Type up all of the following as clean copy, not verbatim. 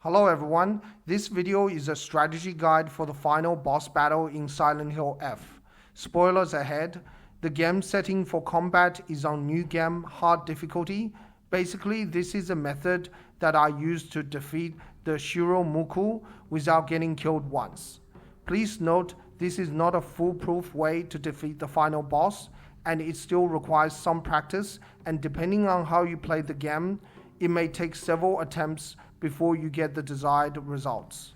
Hello everyone, this video is a strategy guide for the final boss battle in Silent Hill F. Spoilers ahead, the game setting for combat is on New Game Hard difficulty. Basically, this is a method that I use to defeat the Shiromuku without getting killed once. Please note, this is not a foolproof way to defeat the final boss, and it still requires some practice, and depending on how you play the game, it may take several attempts before you get the desired results.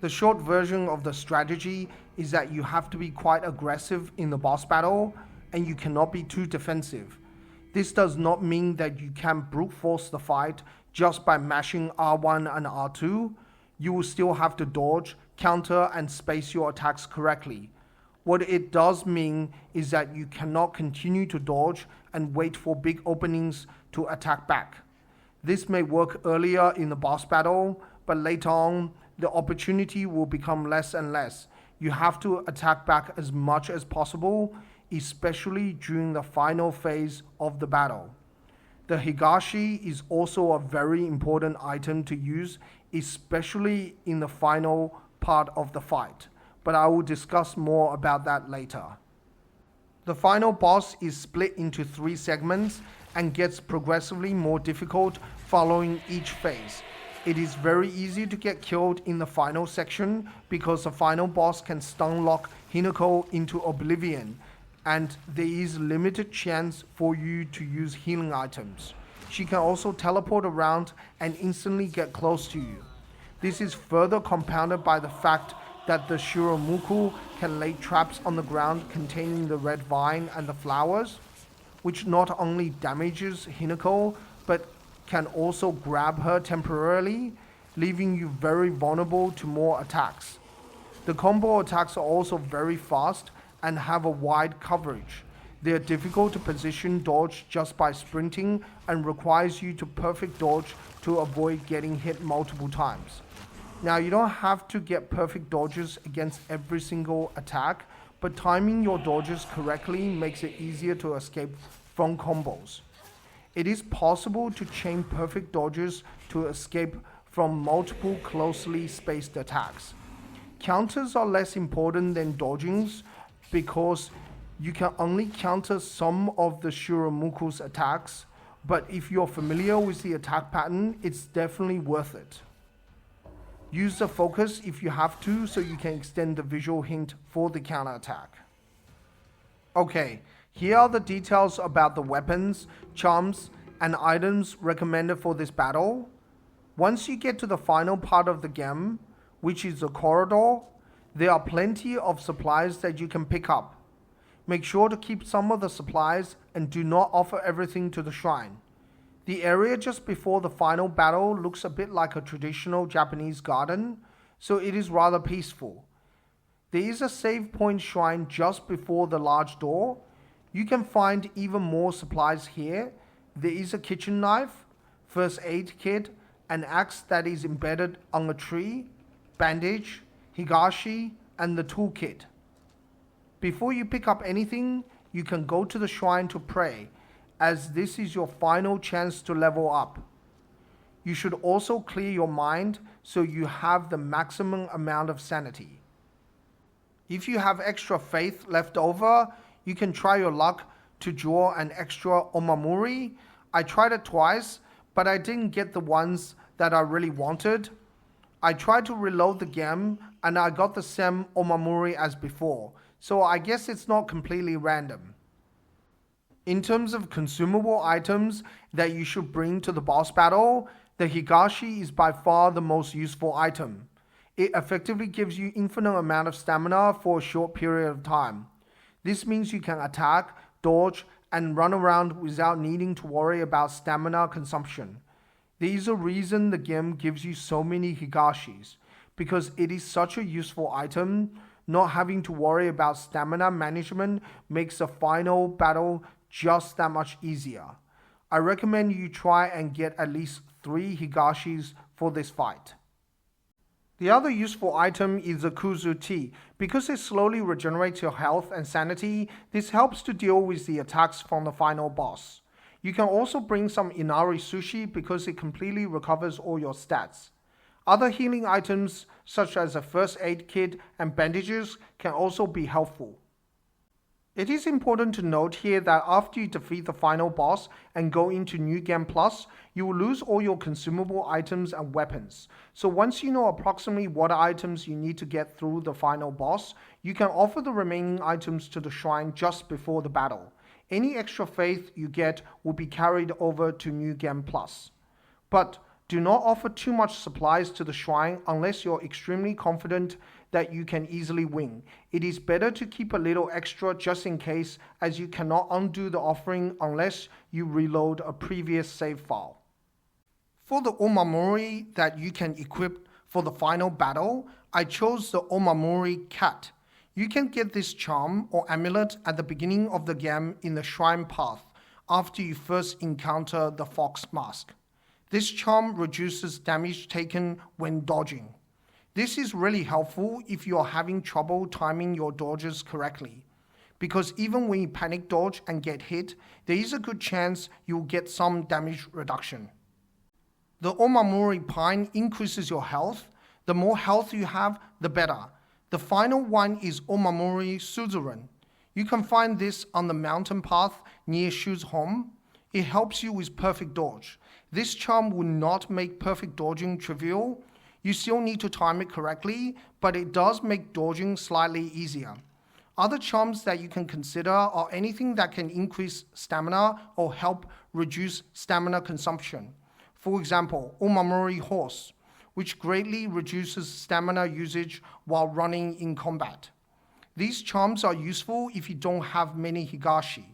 The short version of the strategy is that you have to be quite aggressive in the boss battle and you cannot be too defensive. This does not mean that you can brute force the fight just by mashing R1 and R2. You will still have to dodge, counter, and space your attacks correctly. What it does mean is that you cannot continue to dodge and wait for big openings to attack back. This may work earlier in the boss battle, but later on, the opportunity will become less and less. You have to attack back as much as possible, especially during the final phase of the battle. The Higashi is also a very important item to use, especially in the final part of the fight, but I will discuss more about that later. The final boss is split into 3 segments and gets progressively more difficult following each phase. It is very easy to get killed in the final section because the final boss can stun lock Hinako into oblivion, and there is limited chance for you to use healing items. She can also teleport around and instantly get close to you. This is further compounded by the fact that the Shiromuku can lay traps on the ground containing the red vine and the flowers, which not only damages Hinako, but can also grab her temporarily, leaving you very vulnerable to more attacks. The combo attacks are also very fast and have a wide coverage. They are difficult to position dodge just by sprinting and requires you to perfect dodge to avoid getting hit multiple times. Now, you don't have to get perfect dodges against every single attack, but timing your dodges correctly makes it easier to escape from combos. It is possible to chain perfect dodges to escape from multiple closely spaced attacks. Counters are less important than dodgings because you can only counter some of the Shiromuku's attacks, but if you're familiar with the attack pattern, it's definitely worth it. Use the focus if you have to so you can extend the visual hint for the counterattack. Okay, here are the details about the weapons, charms, and items recommended for this battle. Once you get to the final part of the game, which is the corridor, there are plenty of supplies that you can pick up. Make sure to keep some of the supplies and do not offer everything to the shrine. The area just before the final battle looks a bit like a traditional Japanese garden, so it is rather peaceful. There is a save point shrine just before the large door. You can find even more supplies here. There is a kitchen knife, first aid kit, an axe that is embedded on a tree, bandage, higashi, and the toolkit. Before you pick up anything, you can go to the shrine to pray, as this is your final chance to level up. You should also clear your mind so you have the maximum amount of sanity. If you have extra faith left over, you can try your luck to draw an extra Omamori. I tried it twice, but I didn't get the ones that I really wanted. I tried to reload the game and I got the same Omamori as before, so I guess it's not completely random. In terms of consumable items that you should bring to the boss battle, the Higashi is by far the most useful item. It effectively gives you infinite amount of stamina for a short period of time. This means you can attack, dodge, and run around without needing to worry about stamina consumption. There is a reason the game gives you so many Higashis, because it is such a useful item. Not having to worry about stamina management makes the final battle just that much easier. I recommend you try and get at least 3 Higashis for this fight. The other useful item is the Kuzu tea. Because it slowly regenerates your health and sanity, this helps to deal with the attacks from the final boss. You can also bring some Inari sushi because it completely recovers all your stats. Other healing items such as a first aid kit and bandages can also be helpful. It is important to note here that after you defeat the final boss and go into New Game Plus, you will lose all your consumable items and weapons. So once you know approximately what items you need to get through the final boss, you can offer the remaining items to the shrine just before the battle. Any extra faith you get will be carried over to New Game Plus. But do not offer too much supplies to the shrine unless you're extremely confident that you can easily win. It is better to keep a little extra just in case, as you cannot undo the offering unless you reload a previous save file. For the Omamori that you can equip for the final battle, I chose the Omamori cat. You can get this charm or amulet at the beginning of the game in the shrine path after you first encounter the fox mask. This charm reduces damage taken when dodging. This is really helpful if you are having trouble timing your dodges correctly, because even when you panic dodge and get hit, there is a good chance you'll get some damage reduction. The Omamori pine increases your health. The more health you have, the better. The final one is Omamori suzerain. You can find this on the mountain path near Shu's home. It helps you with perfect dodge. This charm will not make perfect dodging trivial. You still need to time it correctly, but it does make dodging slightly easier. Other charms that you can consider are anything that can increase stamina or help reduce stamina consumption. For example, Omamori horse, which greatly reduces stamina usage while running in combat. These charms are useful if you don't have many Higashi.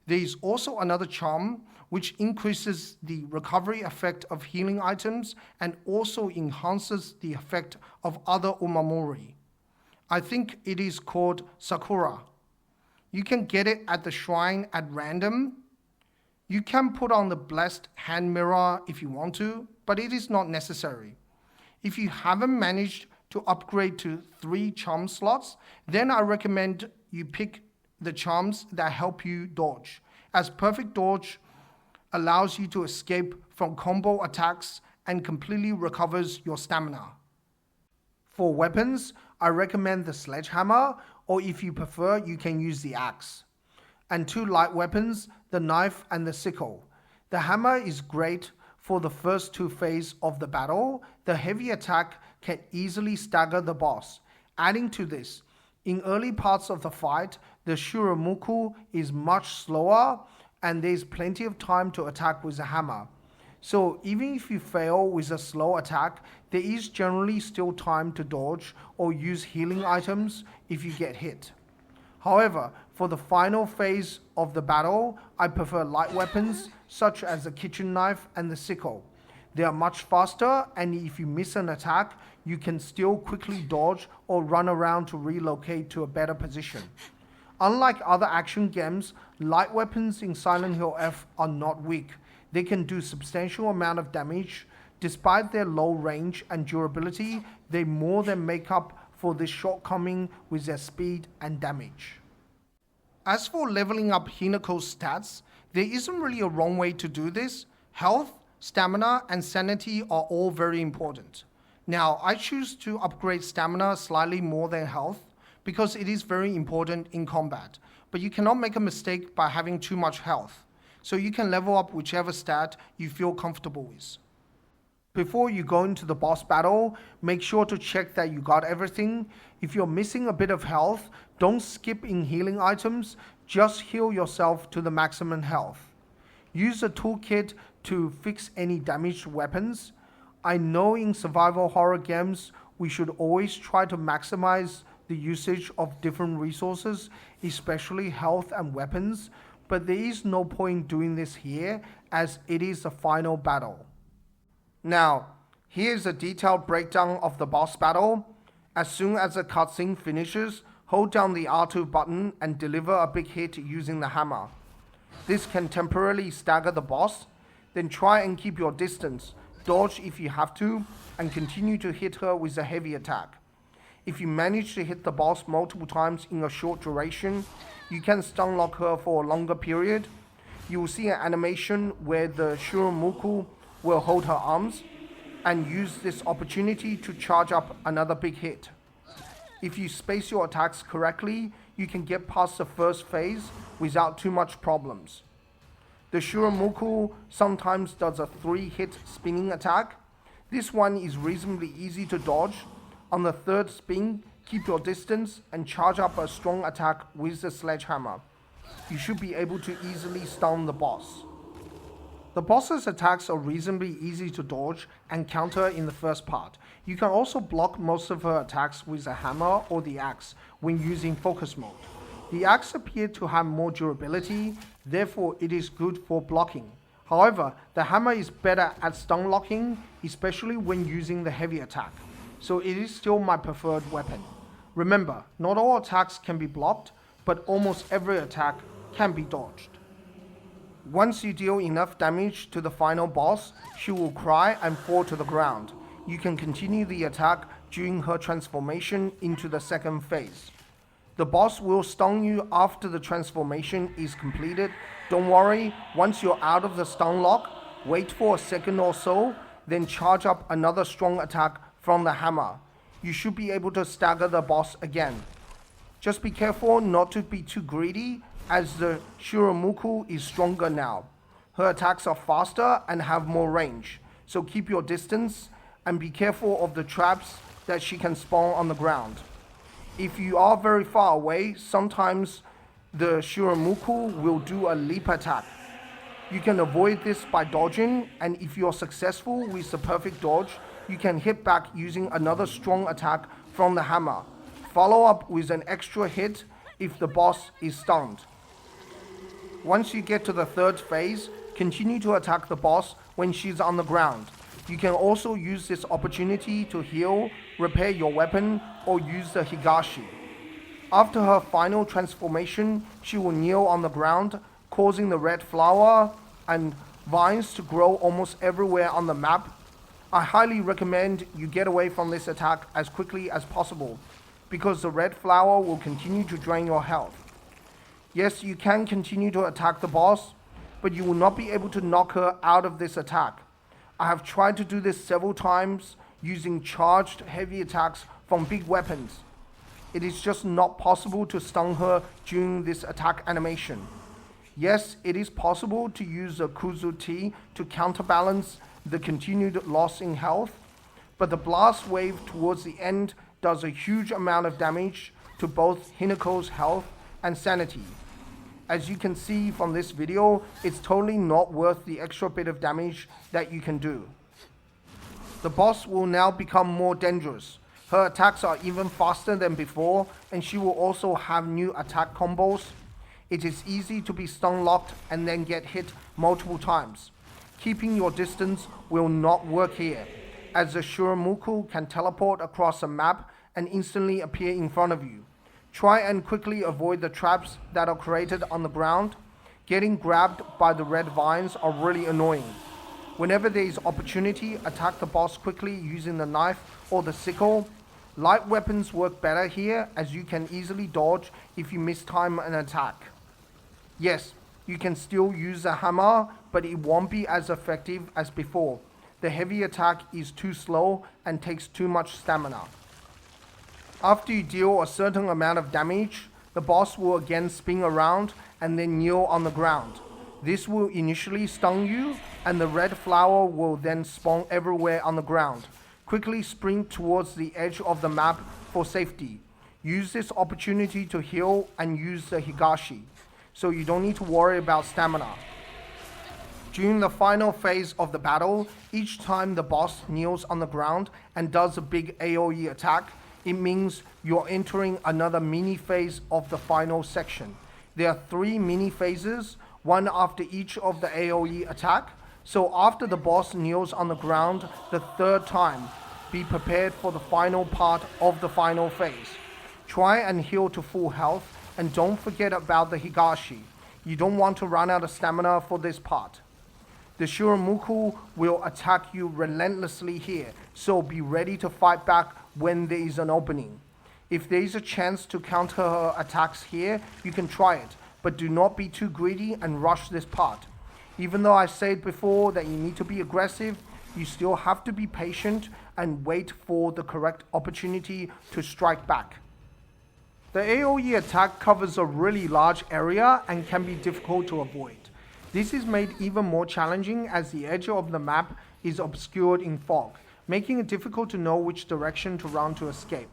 There is also another charm which increases the recovery effect of healing items and also enhances the effect of other Omamori. I think it is called Sakura. You can get it at the shrine at random. You can put on the blessed hand mirror if you want to, but it is not necessary. If you haven't managed to upgrade to 3 charm slots, then I recommend you pick the charms that help you dodge, as perfect dodge allows you to escape from combo attacks and completely recovers your stamina. For weapons, I recommend the sledgehammer, or if you prefer, you can use the axe. And 2 light weapons, the knife and the sickle. The hammer is great for the first 2 phases of the battle. The heavy attack can easily stagger the boss. Adding to this, in early parts of the fight, the Shiromuku is much slower and there's plenty of time to attack with the hammer. So even if you fail with a slow attack, there is generally still time to dodge or use healing items if you get hit. However, for the final phase of the battle, I prefer light weapons such as the kitchen knife and the sickle. They are much faster, and if you miss an attack, you can still quickly dodge or run around to relocate to a better position. Unlike other action games, light weapons in Silent Hill F are not weak. They can do substantial amount of damage. Despite their low range and durability, they more than make up for this shortcoming with their speed and damage. As for leveling up Hinako's stats, there isn't really a wrong way to do this. Health, stamina, and sanity are all very important. Now, I choose to upgrade stamina slightly more than health because it is very important in combat, but you cannot make a mistake by having too much health, so you can level up whichever stat you feel comfortable with. Before you go into the boss battle, make sure to check that you got everything. If you're missing a bit of health, don't skip in healing items, just heal yourself to the maximum health. Use a toolkit to fix any damaged weapons. I know in survival horror games, we should always try to maximize the usage of different resources, especially health and weapons, but there is no point doing this here as it is the final battle. Now, here's a detailed breakdown of the boss battle. As soon as the cutscene finishes, hold down the R2 button and deliver a big hit using the hammer. This can temporarily stagger the boss, then try and keep your distance, dodge if you have to, and continue to hit her with a heavy attack. If you manage to hit the boss multiple times in a short duration, you can stun lock her for a longer period. you will see an animation where the Shiromuku will hold her arms and use this opportunity to charge up another big hit. If you space your attacks correctly, you can get past the first phase without too much problems. The Shiromuku sometimes does a 3-hit spinning attack. This one is reasonably easy to dodge. On the third spin, keep your distance and charge up a strong attack with the sledgehammer. You should be able to easily stun the boss. The boss's attacks are reasonably easy to dodge and counter in the first part. You can also block most of her attacks with a hammer or the axe when using focus mode. The axe appeared to have more durability, therefore it is good for blocking. However, the hammer is better at stun locking, especially when using the heavy attack, so it is still my preferred weapon. Remember, not all attacks can be blocked, but almost every attack can be dodged. Once you deal enough damage to the final boss, she will cry and fall to the ground. You can continue the attack during her transformation into the second phase. The boss will stun you after the transformation is completed. Don't worry, once you're out of the stun lock, wait for a second or so, then charge up another strong attack from the hammer. You should be able to stagger the boss again. Just be careful not to be too greedy, as the Shiromuku is stronger now. Her attacks are faster and have more range, so keep your distance and be careful of the traps that she can spawn on the ground. If you are very far away, sometimes the Shiromuku will do a leap attack. You can avoid this by dodging, and if you are successful with the perfect dodge, you can hit back using another strong attack from the hammer. Follow up with an extra hit if the boss is stunned. Once you get to the third phase, continue to attack the boss when she's on the ground. You can also use this opportunity to heal, repair your weapon, or use the Higashi. After her final transformation, she will kneel on the ground, causing the red flower and vines to grow almost everywhere on the map. I highly recommend you get away from this attack as quickly as possible, because the red flower will continue to drain your health. Yes, you can continue to attack the boss, but you will not be able to knock her out of this attack. I have tried to do this several times using charged heavy attacks from big weapons. It is just not possible to stun her during this attack animation. Yes, it is possible to use the Kuzu-T to counterbalance the continued loss in health, but the blast wave towards the end does a huge amount of damage to both Hinako's health and sanity. As you can see from this video, it's totally not worth the extra bit of damage that you can do. The boss will now become more dangerous. Her attacks are even faster than before, and she will also have new attack combos. It is easy to be stun locked and then get hit multiple times. Keeping your distance will not work here, as the Shiromuku can teleport across a map and instantly appear in front of you. Try and quickly avoid the traps that are created on the ground. Getting grabbed by the red vines are really annoying. Whenever there is opportunity, attack the boss quickly using the knife or the sickle. Light weapons work better here, as you can easily dodge if you mistime an attack. Yes, you can still use the hammer, but it won't be as effective as before. The heavy attack is too slow and takes too much stamina. After you deal a certain amount of damage, the boss will again spin around and then kneel on the ground. This will initially stun you, and the red flower will then spawn everywhere on the ground. Quickly sprint towards the edge of the map for safety. Use this opportunity to heal and use the Higashi, so you don't need to worry about stamina. During the final phase of the battle, each time the boss kneels on the ground and does a big AoE attack, it means you're entering another mini phase of the final section. There are 3 mini phases, one after each of the AoE attack. So after the boss kneels on the ground the third time, be prepared for the final part of the final phase. Try and heal to full health, and don't forget about the Higashi. You don't want to run out of stamina for this part. The Shiromuku will attack you relentlessly here, so be ready to fight back when there is an opening. If there is a chance to counter her attacks here, you can try it, but do not be too greedy and rush this part. Even though I said before that you need to be aggressive, you still have to be patient and wait for the correct opportunity to strike back. The AoE attack covers a really large area and can be difficult to avoid. This is made even more challenging as the edge of the map is obscured in fog, making it difficult to know which direction to run to escape.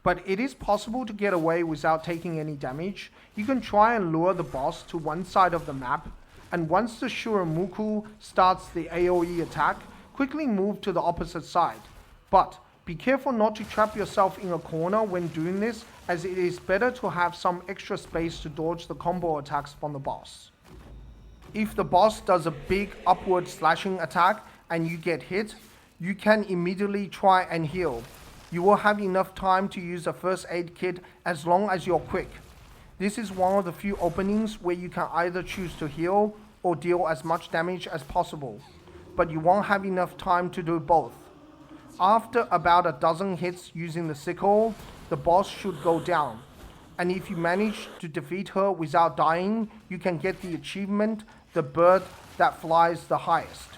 But it is possible to get away without taking any damage. You can try and lure the boss to one side of the map, and once the Shiromuku starts the AoE attack, quickly move to the opposite side. But be careful not to trap yourself in a corner when doing this, as it is better to have some extra space to dodge the combo attacks from the boss. If the boss does a big upward slashing attack and you get hit, you can immediately try and heal. You will have enough time to use a first aid kit as long as you're quick. This is one of the few openings where you can either choose to heal or deal as much damage as possible, but you won't have enough time to do both. After about a dozen hits using the sickle, the boss should go down, and if you manage to defeat her without dying, you can get the achievement, the bird that flies the highest.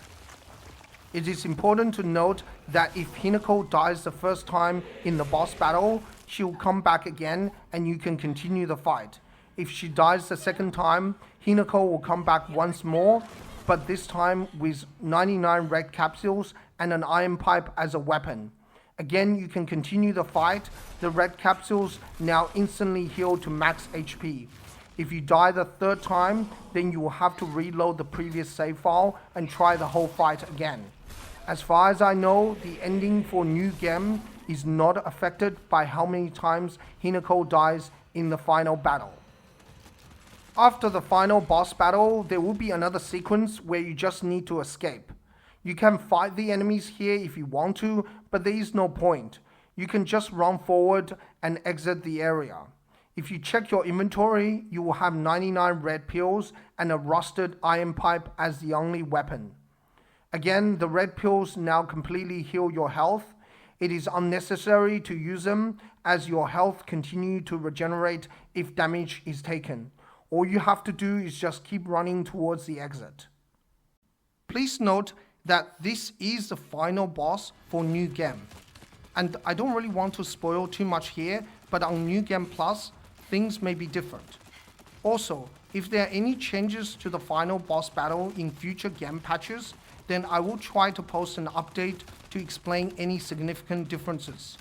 It is important to note that if Hinako dies the first time in the boss battle, she will come back again and you can continue the fight. If she dies the second time, Hinako will come back once more, but this time with 99 red capsules and an iron pipe as a weapon. Again, you can continue the fight. The red capsules now instantly heal to max HP. If you die the third time, then you will have to reload the previous save file and try the whole fight again. As far as I know, the ending for New Game is not affected by how many times Hinako dies in the final battle. After the final boss battle, there will be another sequence where you just need to escape. You can fight the enemies here if you want to, but there is no point. You can just run forward and exit the area. If you check your inventory, you will have 99 red pills and a rusted iron pipe as the only weapon. Again, the red pills now completely heal your health. It is unnecessary to use them as your health continues to regenerate if damage is taken. All you have to do is just keep running towards the exit. Please note that this is the final boss for New Game. And I don't really want to spoil too much here, but on New Game Plus, things may be different. Also, if there are any changes to the final boss battle in future game patches, then I will try to post an update to explain any significant differences.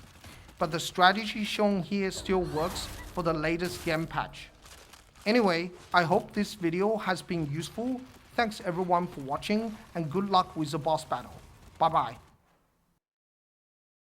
But the strategy shown here still works for the latest game patch. Anyway, I hope this video has been useful. Thanks everyone for watching and good luck with the boss battle. Bye bye.